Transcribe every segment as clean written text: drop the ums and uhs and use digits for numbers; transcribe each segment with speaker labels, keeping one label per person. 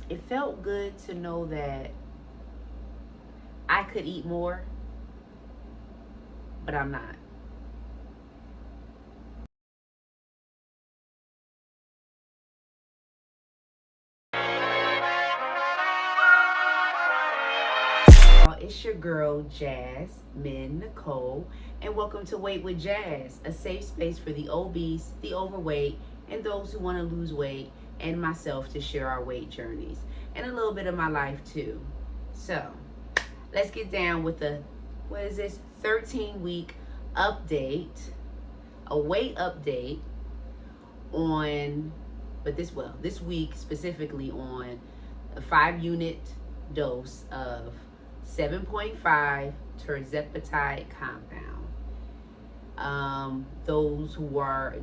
Speaker 1: it felt good to know that I could eat more, but I'm not. It's your girl Jasmine Nicole, and welcome to Weight with Jazz, a safe space for the obese, the overweight, and those who want to lose weight, and myself to share our weight journeys and a little bit of my life too. So, let's get down with the 13-week update, a weight update on, this week specifically on a 5-unit dose of 7.5 Tirzepatide compound. Those who are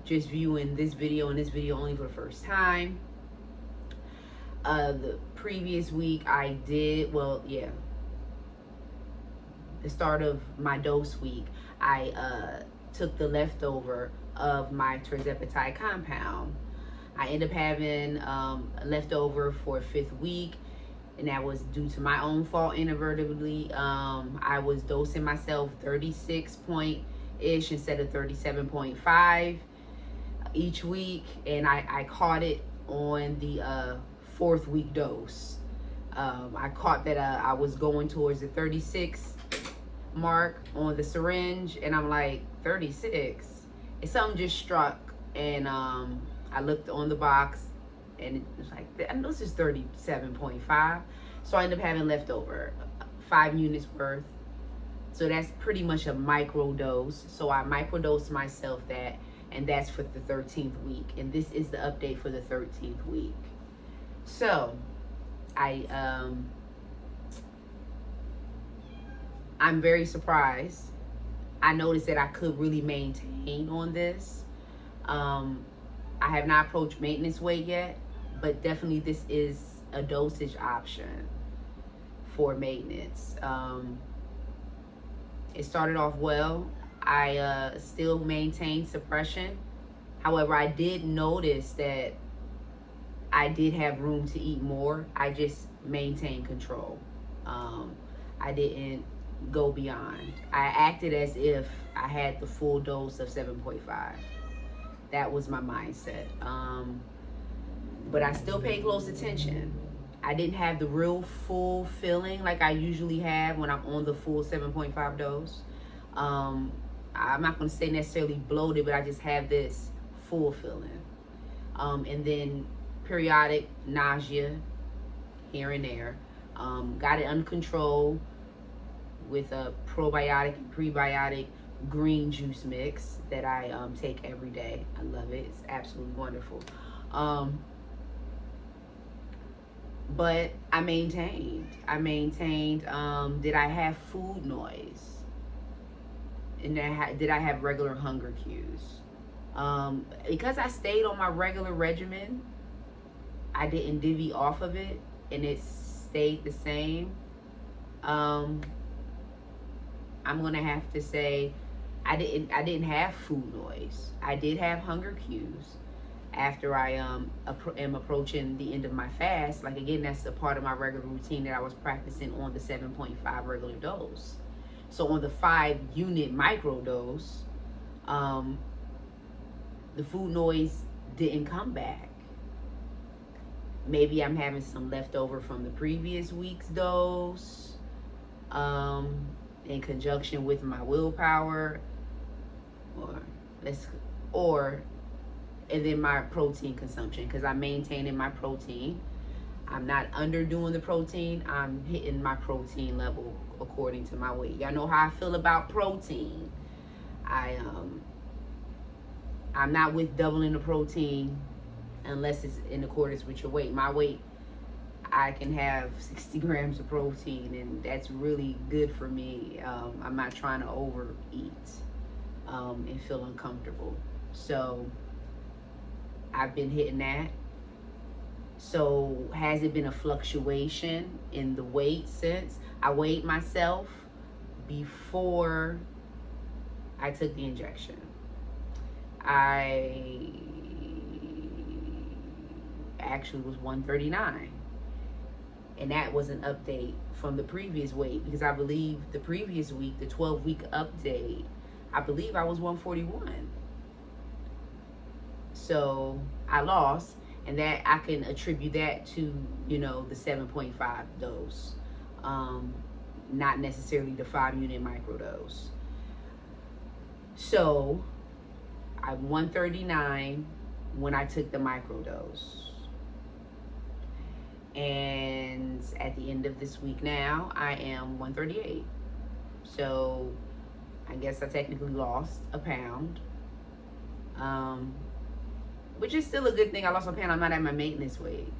Speaker 1: just viewing this video and this video only for the first time, the previous week I did, the start of my dose week, I took the leftover of my Tirzepatide compound. I ended up having a leftover for a 5th week, and that was due to my own fault inadvertently. I was dosing myself 36 point-ish instead of 37.5 each week, and I caught it on the 4th week dose. I caught that I was going towards the 36 mark on the syringe, and I'm like, 36? And something just struck, and I looked on the box, and it was like, I know this is 37.5. So I ended up having leftover 5 units worth. So that's pretty much a micro dose. So I microdosed myself that, and that's for the 13th week. And this is the update for the 13th week. So I'm very surprised. I noticed that I could really maintain on this. I have not approached maintenance weight yet, but definitely this is a dosage option for maintenance. It started off well. I still maintained suppression. However, I did notice that I did have room to eat more. I just maintained control. I didn't go beyond. I acted as if I had the full dose of 7.5. That was my mindset. But I still paid close attention. I didn't have the real full feeling like I usually have when I'm on the full 7.5 dose. I'm not going to say necessarily bloated, but I just have this full feeling. And then periodic nausea here and there. Got it under control with a probiotic and prebiotic green juice mix that I take every day. I love it. It's absolutely wonderful. But I maintained. Did I have food noise? And did I have regular hunger cues? Because I stayed on my regular regimen, I didn't divvy off of it, and it stayed the same. I'm gonna have to say I didn't have food noise. I did have hunger cues after I am approaching the end of my fast. Like, again, that's a part of my regular routine that I was practicing on the 7.5 regular dose. So on the 5-unit micro dose, the food noise didn't come back. Maybe I'm having some leftover from the previous week's dose, in conjunction with my willpower, and then my protein consumption, because I'm maintaining my protein. I'm not underdoing the protein. I'm hitting my protein level according to my weight. Y'all know how I feel about protein. I'm not with doubling the protein unless it's in accordance with your weight. My weight, I can have 60 grams of protein, and that's really good for me. I'm not trying to overeat and feel uncomfortable. So I've been hitting that. So has it been a fluctuation in the weight since? I weighed myself before I took the injection. I actually was 139. And that was an update from the previous weight, because I believe the previous week, the 12-week update, I believe I was 141. So I lost, and that I can attribute that to, you know, the 7.5 dose, not necessarily the 5-unit microdose. So I'm 139 when I took the microdose. And at the end of this week now, I am 138. So I guess I technically lost a pound, which is still a good thing. I lost a pound. I'm not at my maintenance weight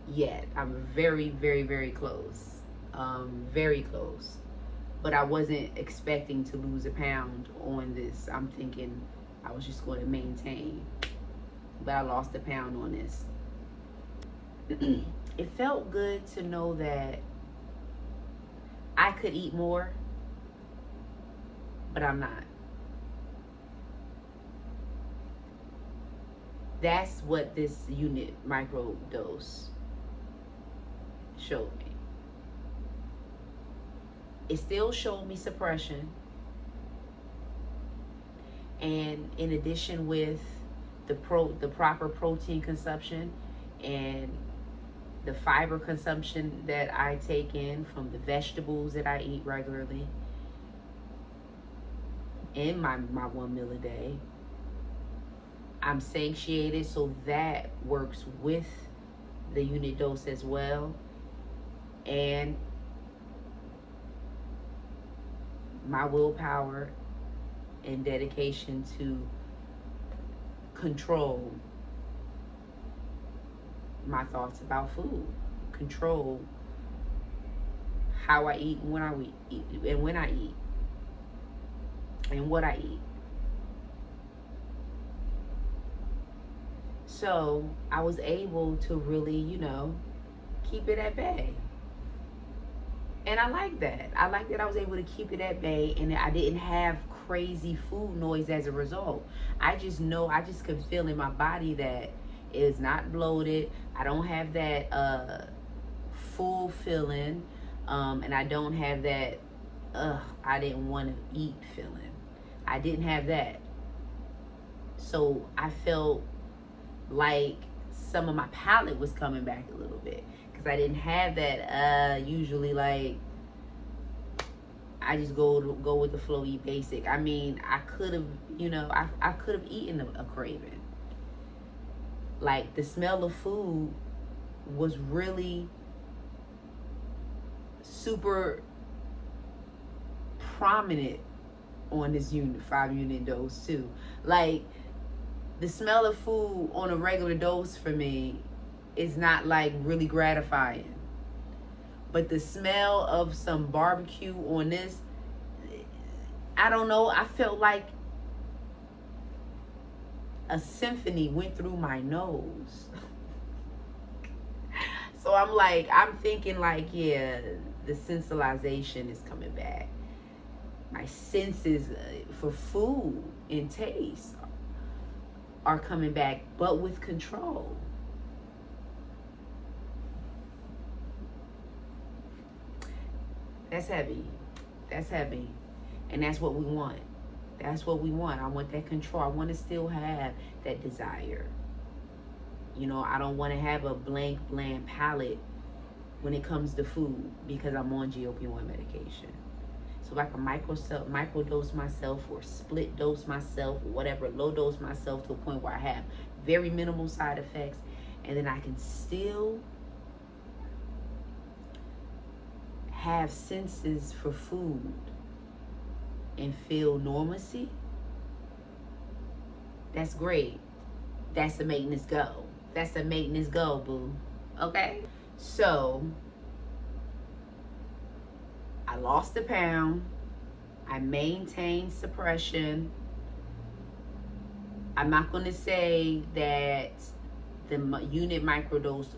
Speaker 1: yet. I'm very, very, very close. Very close. But I wasn't expecting to lose a pound on this. I'm thinking I was just going to maintain. But I lost a pound on this. It felt good to know that I could eat more, but I'm not. That's what this unit microdose showed me. It still showed me suppression. And in addition with the proper protein consumption and the fiber consumption that I take in from the vegetables that I eat regularly in my 1 meal a day, I'm satiated, so that works with the unit dose as well. And my willpower and dedication to control my thoughts about food, control how I eat and when I eat, and when I eat, and what I eat. So I was able to really, you know, keep it at bay. And I like that. I like that I was able to keep it at bay, and I didn't have crazy food noise as a result. I just know, I just could feel in my body that it's not bloated. I don't have that full feeling, and I don't have that I didn't want to eat feeling. I didn't have that. So I felt like some of my palate was coming back a little bit, because I didn't have that usually, like, I just go with the flow, eat basic. I mean, I could have, you know, I could have eaten a craving. Like, the smell of food was really super prominent on this 5-unit dose too. Like, the smell of food on a regular dose for me is not like really gratifying. But the smell of some barbecue on this, I don't know, I felt like a symphony went through my nose. So I'm thinking like, yeah, the sensitization is coming back. My senses for food and taste are coming back, but with control. That's heavy. That's heavy. And that's what we want. That's what we want. I want that control. I want to still have that desire. You know, I don't want to have a blank, bland palate when it comes to food, because I'm on GLP-1 medication. So if I can microdose myself, or split dose myself, or whatever, low dose myself to a point where I have very minimal side effects, and then I can still have senses for food and feel normalcy, that's great. That's the maintenance go. That's the maintenance go, boo. Okay? So, I lost a pound. I maintained suppression. I'm not going to say that the unit microdose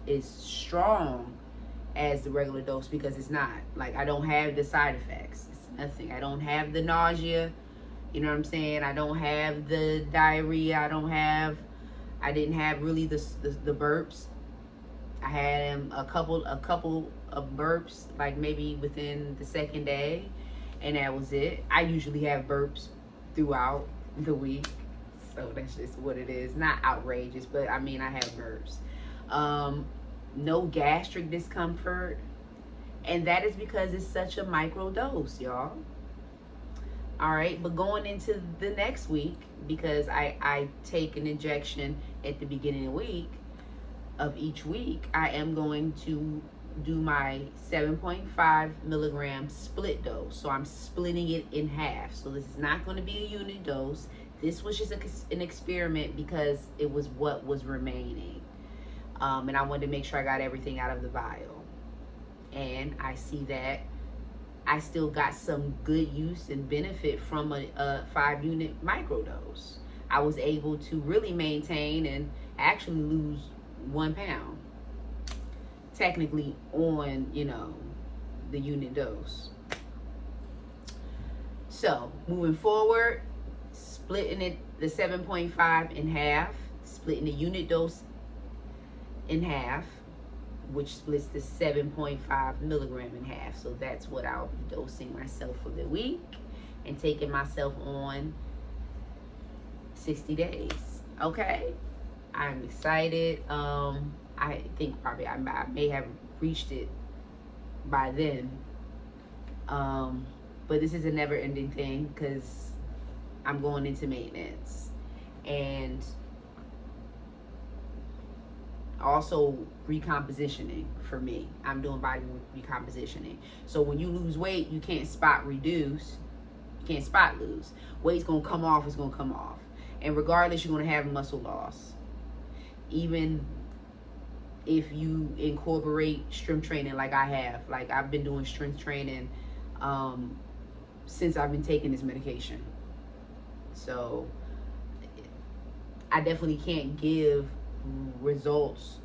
Speaker 1: is strong as the regular dose, because it's not. Like, I don't have the side effects. It's nothing. I don't have the nausea. You know what I'm saying? I don't have the diarrhea. I don't have I didn't have really the burps. I had a couple of burps, like maybe within the second day, and that was it. I usually have burps throughout the week, so that's just what it is. Not outrageous, but I mean I have burps. No gastric discomfort, and that is because it's such a micro dose, y'all. All right, but going into the next week, because I take an injection at the beginning of the week, of each week, I am going to do my 7.5 milligram split dose. So I'm splitting it in half. So this is not going to be a unit dose. This was just an experiment because it was what was remaining. And I wanted to make sure I got everything out of the vial. And I see that I still got some good use and benefit from a 5-unit microdose. I was able to really maintain and actually lose 1 pound, technically on, the unit dose. So moving forward, splitting it, the 7.5 in half, splitting the unit dose in half, which splits the 7.5 milligram in half. So that's what I'll be dosing myself for the week and taking myself on 60 days. Okay, I'm excited. I think probably I may have reached it by then. But this is a never-ending thing because I'm going into maintenance. And also recompositioning for me. I'm doing body recompositioning. So when you lose weight, you can't spot reduce. You can't spot lose. Weight's going to come off, it's going to come off. And regardless, you're going to have muscle loss. Even if you incorporate strength training like I have. Like I've been doing strength training since I've been taking this medication. So I definitely can't give results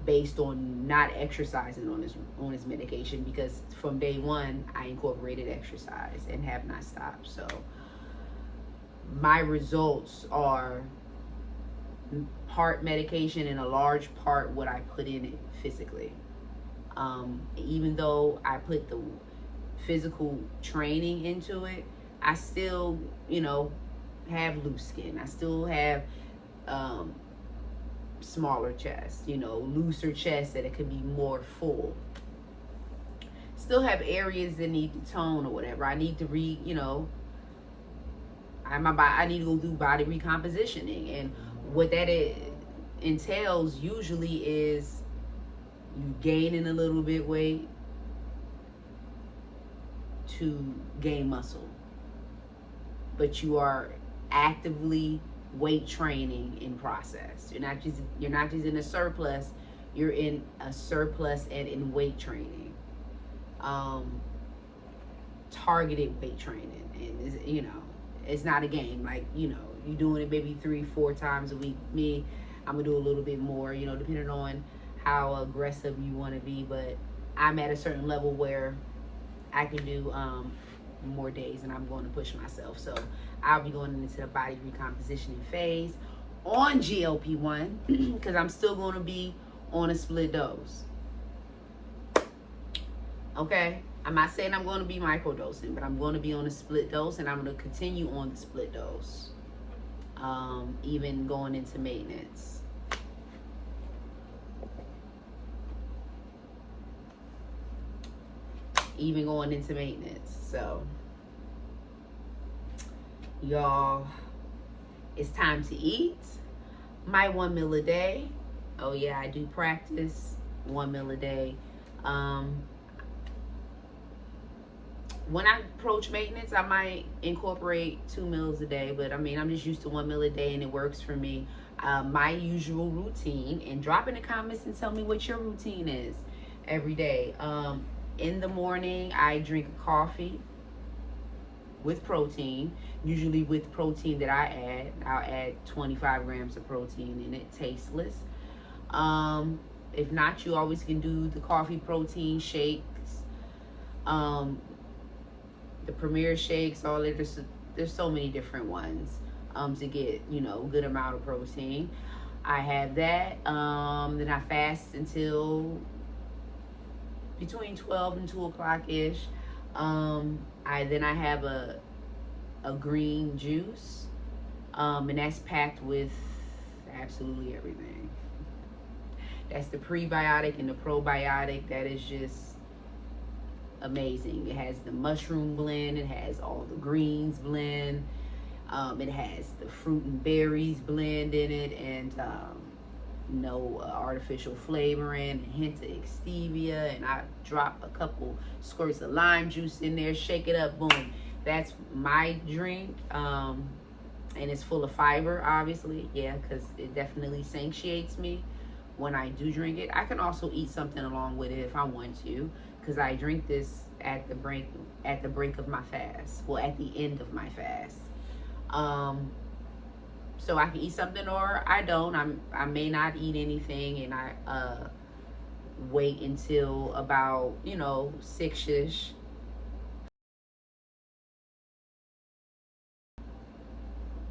Speaker 1: based on not exercising on this medication, because from day one I incorporated exercise and have not stopped. So my results are part medication and a large part what I put in it physically. Even though I put the physical training into it, I still, have loose skin. I still have smaller chest, looser chest that it could be more full. Still have areas that need to tone or whatever. I need to I need to go do body recompositioning, and what that entails usually is you gaining a little bit weight to gain muscle, but you are actively weight training in process. You're not just in a surplus, you're in a surplus and in weight training, targeted weight training. And it's not a game. Like, you're doing it maybe 3-4 times a week. Me, I'm gonna do a little bit more, depending on how aggressive you want to be. But I'm at a certain level where I can do more days, and I'm going to push myself. So I'll be going into the body recompositioning phase on GLP-1 because I'm still going to be on a split dose. Okay, I'm not saying I'm going to be microdosing, but I'm going to be on a split dose, and I'm going to continue on the split dose, even going into maintenance. Even going into maintenance. So y'all, it's time to eat my 1 meal a day. Oh yeah, I do practice 1 meal a day. When I approach maintenance, I might incorporate 2 meals a day, but I'm just used to 1 meal a day, and it works for me. My usual routine, and drop in the comments and tell me what your routine is every day. In the morning, I drink coffee with protein, usually with protein that I add. I'll add 25 grams of protein in it, tasteless. If not, you always can do the coffee protein shakes, the Premier shakes, all that. There's so many different ones to get, good amount of protein. I have that. Then I fast until between 12 and 2 o'clock ish. I have a green juice, and that's packed with absolutely everything. That's the prebiotic and the probiotic. That is just amazing. It has the mushroom blend. It has all the greens blend. It has the fruit and berries blend in it, and no artificial flavoring, a hint of stevia, and I drop a couple squirts of lime juice in there, shake it up, boom. That's my drink. And it's full of fiber, obviously, yeah, because it definitely satiates me when I do drink it. I can also eat something along with it if I want to, because I drink this at the break of my fast. Well, at the end of my fast. So I can eat something or I don't. I may not eat anything, and I wait until about 6ish.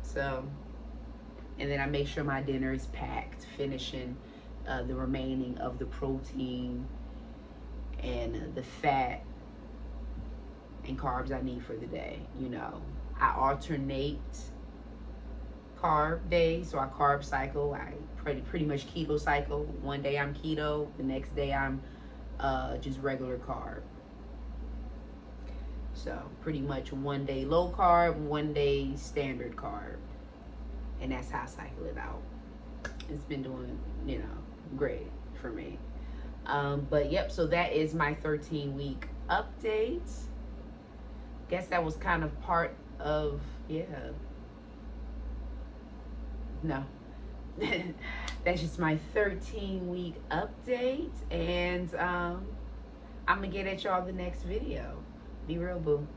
Speaker 1: So, and then I make sure my dinner is packed, finishing the remaining of the protein and the fat and carbs I need for the day. I alternate carb days, so I carb cycle. I pretty much keto cycle. One day I'm keto, the next day I'm just regular carb. So pretty much one day low carb, one day standard carb, and that's how I cycle it out. It's been doing great for me. But yep, so that is my 13-week update. Guess that was kind of part of, no. That's just my 13-week update, and I'm gonna get at y'all the next video. Be real, boo.